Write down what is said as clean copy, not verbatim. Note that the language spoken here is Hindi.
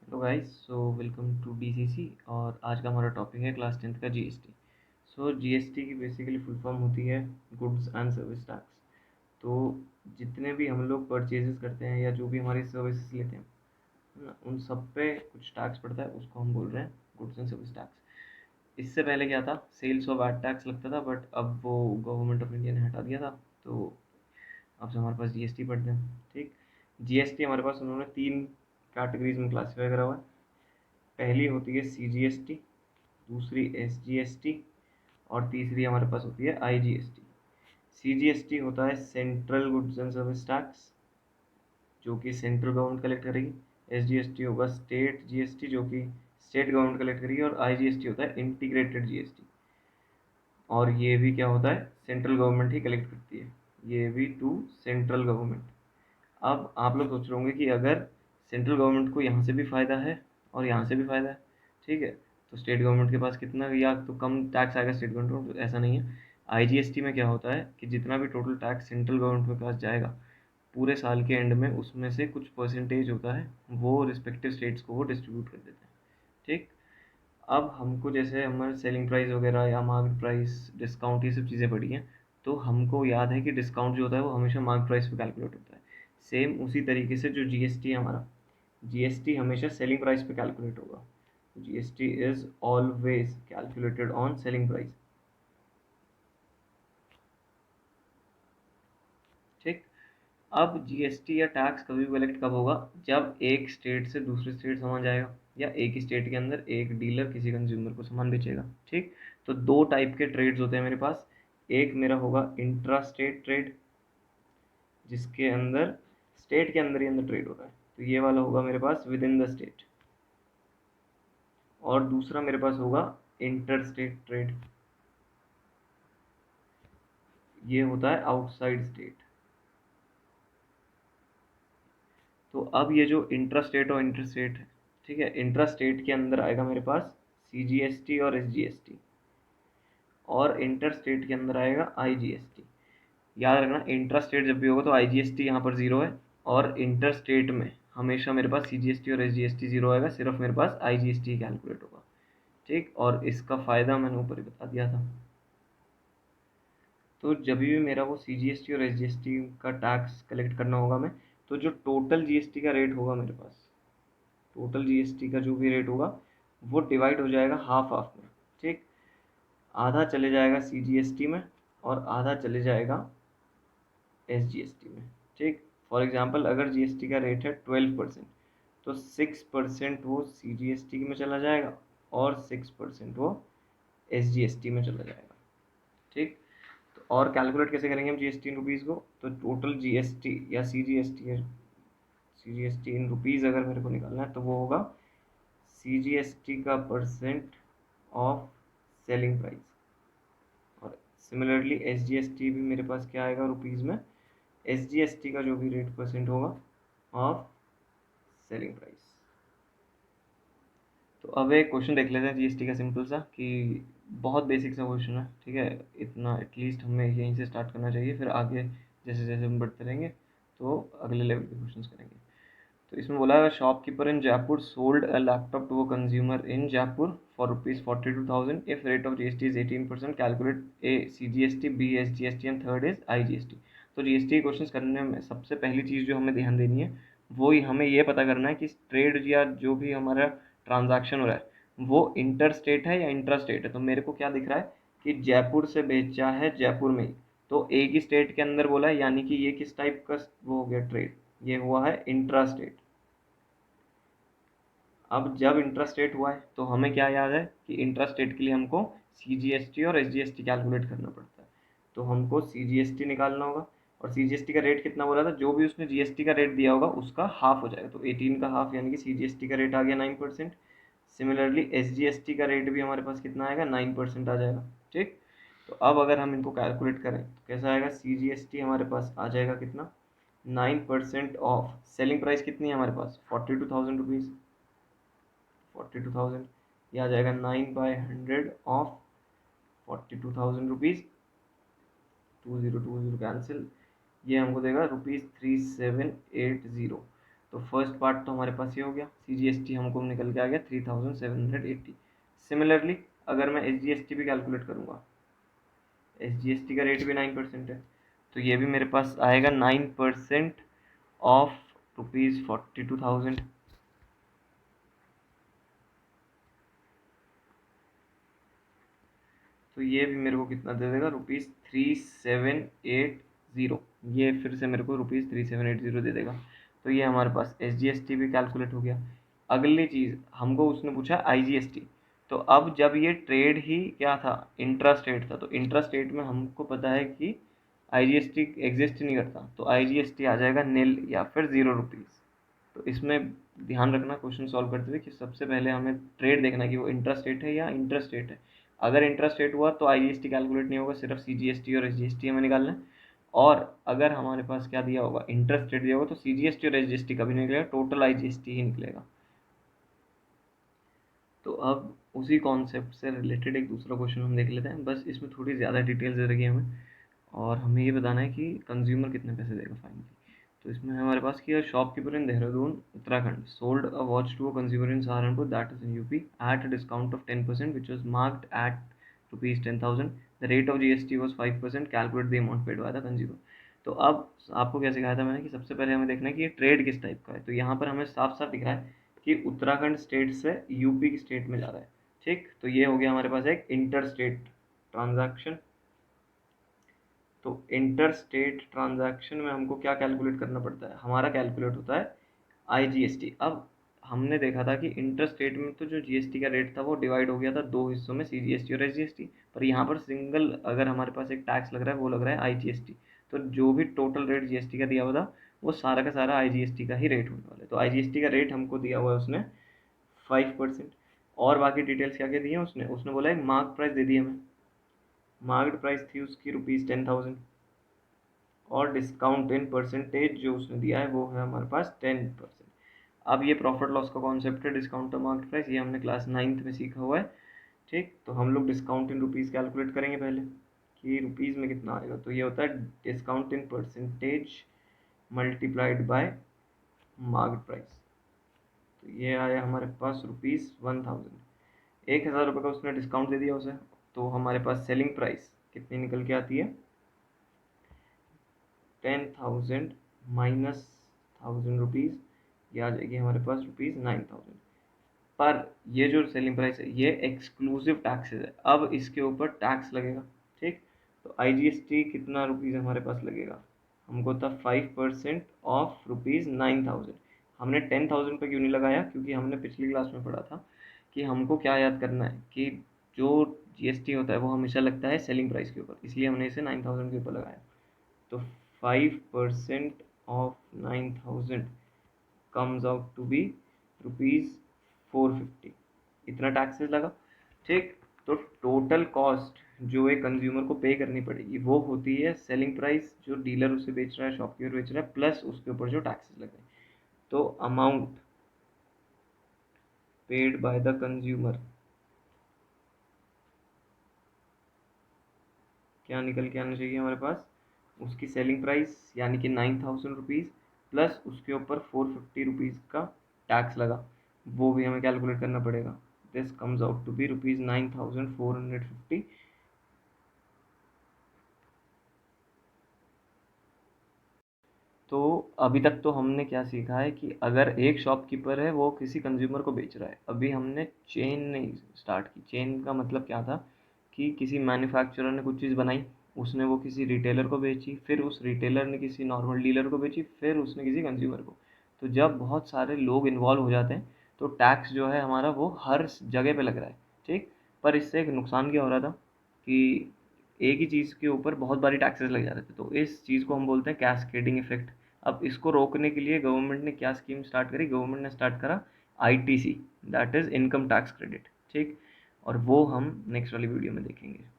Hello guys, so welcome to DCC. और आज का हमारा टॉपिक है क्लास 10th का जीएसटी। सो जीएसटी की बेसिकली फुल फॉर्म होती है गुड्स एंड सर्विस टैक्स। तो जितने भी हम लोग परचेजेस करते हैं या जो भी हमारी सर्विसेज लेते हैं, है ना, उन सब पे कुछ टैक्स पड़ता है, उसको हम बोल रहे हैं गुड्स एंड सर्विस टैक्स। इससे पहले क्या था, सेल्स और वैट टैक्स लगता था, बट अब वो गवर्नमेंट ऑफ इंडिया ने हटा दिया था। तो अब से हमारे पास जीएसटी पड़ते हैं। ठीक, जीएसटी हमारे पास उन्होंने तीन कैटेगरीज में क्लासीफाई करा हुआ है। पहली होती है सीजीएसटी, दूसरी एसजीएसटी और तीसरी हमारे पास होती है आईजीएसटी। सीजीएसटी होता है central goods and service tax, जो कि सेंट्रल गवर्नमेंट कलेक्ट करेगी। एसजीएसटी होगा स्टेट जीएसटी, जो कि स्टेट गवर्नमेंट कलेक्ट करेगी। और आईजीएसटी होता है इंटीग्रेटेड जीएसटी, और ये भी क्या होता है, सेंट्रल गवर्नमेंट ही कलेक्ट करती है, ये भी टू सेंट्रल गवर्नमेंट। अब आप लोग सोच रहे होंगे कि अगर सेंट्रल गवर्नमेंट को यहाँ से भी फ़ायदा है और यहाँ से भी फ़ायदा है, ठीक है, तो स्टेट गवर्नमेंट के पास कितना या तो कम टैक्स आएगा स्टेट गवर्नमेंट को? तो ऐसा नहीं है। आईजीएसटी में क्या होता है कि जितना भी टोटल टैक्स सेंट्रल गवर्नमेंट के पास जाएगा पूरे साल के एंड में, उसमें से कुछ परसेंटेज होता है, वो रिस्पेक्टिव स्टेट्स को वो डिस्ट्रीब्यूट कर देते हैं। ठीक, अब हमको जैसे हमारे सेलिंग प्राइस वगैरह या मार्केट प्राइस, डिस्काउंट, ये सब चीज़ें पड़ी हैं, तो हमको याद है कि डिस्काउंट जो होता है वो हमेशा मार्केट प्राइस पे कैलकुलेट होता है। सेम उसी तरीके से जो जीएसटी है हमारा, जीएसटी हमेशा सेलिंग प्राइस पे कैलकुलेट होगा। GST is always calculated on selling price. ठीक, अब जीएसटी या टैक्स कभी भी कलेक्ट कब होगा? जब एक स्टेट से दूसरे स्टेट सामान जाएगा, या एक ही स्टेट के अंदर एक डीलर किसी कंज्यूमर को सामान बेचेगा। ठीक, तो दो टाइप के ट्रेड्स होते हैं मेरे पास। एक मेरा होगा इंट्रा स्टेट ट्रेड, जिसके अंदर स्टेट के अंदर ही अंदर ट्रेड हो रहा है, तो ये वाला होगा मेरे पास विद इन द स्टेट। और दूसरा मेरे पास होगा इंटर स्टेट ट्रेड, ये होता है आउटसाइड स्टेट। तो अब ये जो इंट्रा स्टेट और इंटर स्टेट है, ठीक है, इंट्रा स्टेट के अंदर आएगा मेरे पास सीजीएसटी और एसजीएसटी, और इंटर स्टेट के अंदर आएगा आईजीएसटी। याद रखना, इंट्रा स्टेट जब भी होगा तो आईजीएसटी यहाँ पर जीरो है, और इंटर स्टेट में हमेशा मेरे पास सीजीएसटी और एसजीएसटी जीरो आएगा, सिर्फ मेरे पास आईजीएसटी कैलकुलेट होगा। ठीक, और इसका फ़ायदा मैंने ऊपर ही बता दिया था। तो जब भी मेरा वो सीजीएसटी और एसजीएसटी का टैक्स कलेक्ट करना होगा मैं, तो जो टोटल जीएसटी का रेट होगा मेरे पास, टोटल जीएसटी का जो भी रेट होगा वो डिवाइड हो जाएगा हाफ हाफ में। ठीक, आधा चले जाएगा सीजीएसटी में और आधा चले जाएगा एसजीएसटी में। ठीक, फॉर एग्जांपल अगर जीएसटी का रेट है 12%, तो 6% वो सीजीएसटी में चला जाएगा और 6% वो एसजीएसटी में चला जाएगा। ठीक, तो और कैलकुलेट कैसे करेंगे हम जीएसटी इन रुपीज़ को? तो टोटल जीएसटी या सीजीएसटी है, सीजीएसटी इन रुपीज़ अगर मेरे को निकालना है तो वो होगा सीजीएसटी का परसेंट ऑफ सेलिंग प्राइस। और सिमिलरली एसजीएसटी भी मेरे पास क्या आएगा रुपीज़ में? एसजीएसटी का जो भी रेट परसेंट होगा ऑफ सेलिंग प्राइस। तो अब एक क्वेश्चन देख लेते हैं जीएसटी का, सिंपल सा, कि बहुत बेसिक सा क्वेश्चन है, ठीक है, इतना एटलीस्ट हमें यहीं से स्टार्ट करना चाहिए, फिर आगे जैसे जैसे हम बढ़ते रहेंगे तो अगले लेवल के क्वेश्चंस करेंगे। तो इसमें बोला है shopkeeper in Jaipur sold a laptop to a consumer in Jaipur for ₹42,000 if rate of GST is 18%, calculate A CGST, B SGST and third is IGST. तो जीएसटी क्वेश्चन करने में सबसे पहली चीज़ जो हमें ध्यान देनी है, वो ही हमें ये पता करना है कि ट्रेड या जो भी हमारा ट्रांजैक्शन हो रहा है वो इंटर स्टेट है या इंट्रा स्टेट है। तो मेरे को क्या दिख रहा है कि जयपुर से बेचा है जयपुर में ही, तो एक ही स्टेट के अंदर बोला है, यानी कि ये किस टाइप का वो हो गया ट्रेड, ये हुआ है इंट्रा स्टेट। अब जब इंट्रा स्टेट हुआ है तो हमें क्या याद है कि इंट्रा स्टेट के लिए हमको सीजीएसटी और एसजीएसटी कैलकुलेट करना पड़ता है। तो हमको सीजीएसटी निकालना होगा, और सीजीएसटी का रेट कितना बोला था? जो भी उसने जीएसटी का रेट दिया होगा उसका हाफ हो जाएगा, तो 18 का हाफ, यानी कि सीजीएसटी का रेट आ गया 9%। सिमिलरली एसजीएसटी का रेट भी हमारे पास कितना आएगा? 9% आ जाएगा। ठीक, तो अब अगर हम इनको कैलकुलेट करें तो कैसा आएगा? सीजीएसटी हमारे पास आ जाएगा कितना? 9% ऑफ सेलिंग प्राइस कितनी है हमारे पास? 42,000 रुपीज़। 42,000, ये आ जाएगा 9/100 ऑफ 42,000 रुपीज़। 2020 कैंसिल, ये हमको देगा ₹3780। तो फर्स्ट पार्ट तो हमारे पास ये हो गया, CGST हमको निकल के आ गया 3780। सिमिलरली अगर मैं SGST भी कैलकुलेट करूँगा, SGST का रेट भी 9% है, तो ये भी मेरे पास आएगा 9% ऑफ ₹42,000। तो ये भी मेरे को कितना दे देगा, ₹3780। ये फिर से मेरे को ₹3780 दे देगा। तो ये हमारे पास SGST भी कैलकुलेट हो गया। अगली चीज़ हमको उसने पूछा IGST। तो अब जब ये ट्रेड ही क्या था, इंट्रा स्टेट था, तो इंट्रा स्टेट में हमको पता है कि IGST एग्जिस्ट नहीं करता, तो IGST आ जाएगा नील या फिर ₹0। तो इसमें ध्यान रखना क्वेश्चन सॉल्व करते हुए कि सबसे पहले हमें ट्रेड देखना है कि वो इंट्रा स्टेट है या इंटर स्टेट है। अगर इंट्रा स्टेट हुआ तो IGST कैलकुलेट नहीं होगा, सिर्फ CGST और SGST हमें निकालना है। और अगर हमारे पास क्या दिया होगा, इंटर स्टेट दिया होगा, तो CGST और SGST कभी नहीं निकलेगा, टोटल IGST ही निकलेगा। तो अब उसी कॉन्सेप्ट से रिलेटेड एक दूसरा क्वेश्चन हम देख लेते हैं, बस इसमें थोड़ी ज़्यादा डिटेल्स दे रखी है हमें, और हमें ये बताना है कि कंज्यूमर कितने पैसे देगा फाइनली। तो इसमें है हमारे पास कि shopkeeper in Dehradun Uttarakhand sold a watch to a consumer in Saharanpur that is in UP at a discount of 10% which was marked at ₹10,000। The rate of GST was 5%। Calculate the amount paid by the consumer. तो अब आपको क्या सिखाया था मैंने कि सबसे पहले हमें देखना है कि ये ट्रेड किस टाइप का है। तो यहाँ पर हमें साफ साफ दिख रहा है कि उत्तराखंड स्टेट से यूपी की स्टेट में जा रहा है। ठीक, तो ये हो गया हमारे पास एक इंटर स्टेट ट्रांजैक्शन। तो इंटर स्टेट ट्रांजैक्शन में हमको क्या कैलकुलेट करना पड़ता है, हमारा कैलकुलेट होता है IGST। अब हमने देखा था कि इंटर स्टेट में तो जो GST का रेट था वो डिवाइड हो गया था दो हिस्सों में, CGST और SGST। पर यहाँ पर सिंगल अगर हमारे पास एक टैक्स लग रहा है वो लग रहा है IGST। तो जो भी टोटल रेट GST का दिया हुआ था वो सारा का सारा IGST का ही रेट होने वाला है। तो IGST का रेट हमको दिया हुआ है उसने 5%। और बाकी डिटेल्स क्या क्या दी है उसने, उसने बोला एक मार्क प्राइस दे दी हमें। मार्क्ड प्राइस थी उसकी ₹10,000, और डिस्काउंट इन परसेंटेज जो उसने दिया है वो है हमारे पास 10%। अब ये प्रॉफिट लॉस का कॉन्सेप्ट है, डिस्काउंट ऑफ मार्केट प्राइस, ये हमने क्लास 9th में सीखा हुआ है। ठीक, तो हम लोग डिस्काउंट इन रुपीज़ कैलकुलेट करेंगे पहले कि रुपीज़ में कितना आएगा। तो ये होता है discount in percentage multiplied by market price. तो ये आया हमारे पास ₹1000। ₹1000 का उसने डिस्काउंट दे दिया उसे, तो हमारे पास सेलिंग प्राइस कितनी निकल के आती है, 10,000 माइनस ₹1000, ये आ जाएगी हमारे पास ₹9,000। पर ये जो सेलिंग प्राइस है ये एक्सक्लूसिव टैक्सेस है, अब इसके ऊपर टैक्स लगेगा। ठीक, तो IGST कितना रुपीज़ हमारे पास लगेगा, हमको था 5% ऑफ ₹9,000। हमने 10,000 पे क्यों नहीं लगाया, क्योंकि हमने पिछली क्लास में पढ़ा था कि हमको क्या याद करना है कि जो GST होता है वो हमेशा लगता है सेलिंग प्राइस के ऊपर, इसलिए हमने इसे 9,000 के ऊपर लगाया। तो 5% of 9,000 comes out to be ₹450। इतना टैक्सेस लगा। ठीक, तो टोटल कॉस्ट जो एक कंज्यूमर को पे करनी पड़ेगी वो होती है सेलिंग प्राइस जो डीलर उसे बेच रहा है, शॉपकीपर बेच रहा है, प्लस उसके ऊपर जो टैक्सेस लगे। तो amount paid by the consumer क्या निकल के आना चाहिए हमारे पास, उसकी सेलिंग प्राइस यानी कि ₹9,000 प्लस उसके ऊपर ₹450 का टैक्स लगा, वो भी हमें कैलकुलेट करना पड़ेगा। This comes out to be ₹9,450। तो अभी तक तो हमने क्या सीखा है कि अगर एक शॉपकीपर है वो किसी कंज्यूमर को बेच रहा है, अभी हमने चेन नहीं स्टार्ट की। चेन का मतलब क्या था कि किसी मैन्युफैक्चरर ने कुछ चीज़ बनाई, उसने वो किसी रिटेलर को बेची, फिर उस रिटेलर ने किसी नॉर्मल डीलर को बेची, फिर उसने किसी कंज्यूमर को। तो जब बहुत सारे लोग इन्वॉल्व हो जाते हैं तो टैक्स जो है हमारा वो हर जगह पे लग रहा है। ठीक, पर इससे एक नुकसान क्या हो रहा था कि एक ही चीज़ के ऊपर बहुत बारी टैक्सेस लग जा रहे थे, तो इस चीज़ को हम बोलते हैं कैस्केडिंग इफेक्ट। अब इसको रोकने के लिए गवर्नमेंट ने क्या स्कीम स्टार्ट करी, गवर्नमेंट ने स्टार्ट करा ITC, that is income tax credit. ठीक, और वो हम नेक्स्ट वाली वीडियो में देखेंगे।